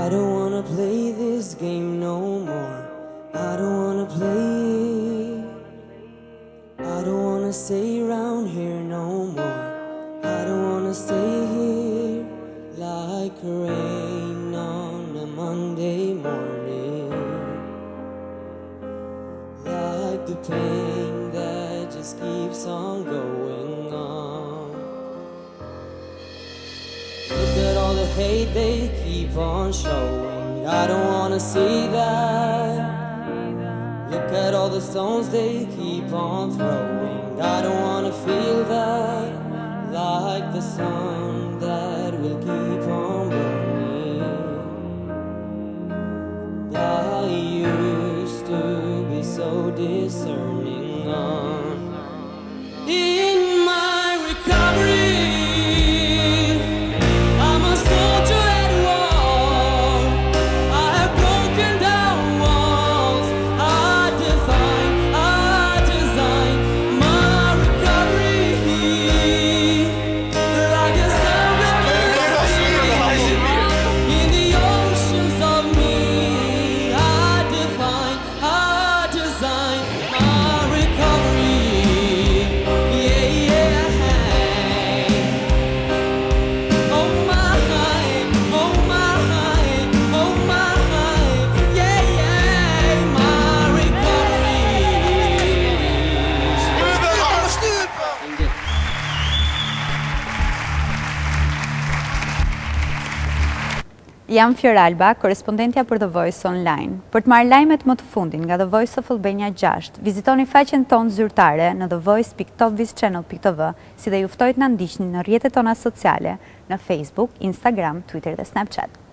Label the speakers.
Speaker 1: I don't wanna play this game no more. I don't wanna play. I don't wanna stay around here no more. I don't wanna stay here like rain on a Monday morning. Like the pain that just keeps on going on. Look at all the hate they keep on showing. I don't wanna see that. Look at all the stones they keep on throwing. I don't wanna feel that. Like the sun that will keep on burning. I used to be so discerning on. In my recovery, I'm a soldier at war. I have broken down walls. I design my recovery. Like a sea in the oceans of me. I design my recovery. Yeah, yeah. Oh my, oh my, oh my. Yeah, yeah. My recovery.
Speaker 2: Jam Fior Alba, korespondentja për The Voice Online. Për të marrë lajmet më të fundin nga The Voice of Albania 6, vizitoni faqen tonë zyrtare në thevoice.topvischannel.tv, si dhe ju ftojt në ndiqni në rrjetet tona sociale, në Facebook, Instagram, Twitter dhe Snapchat.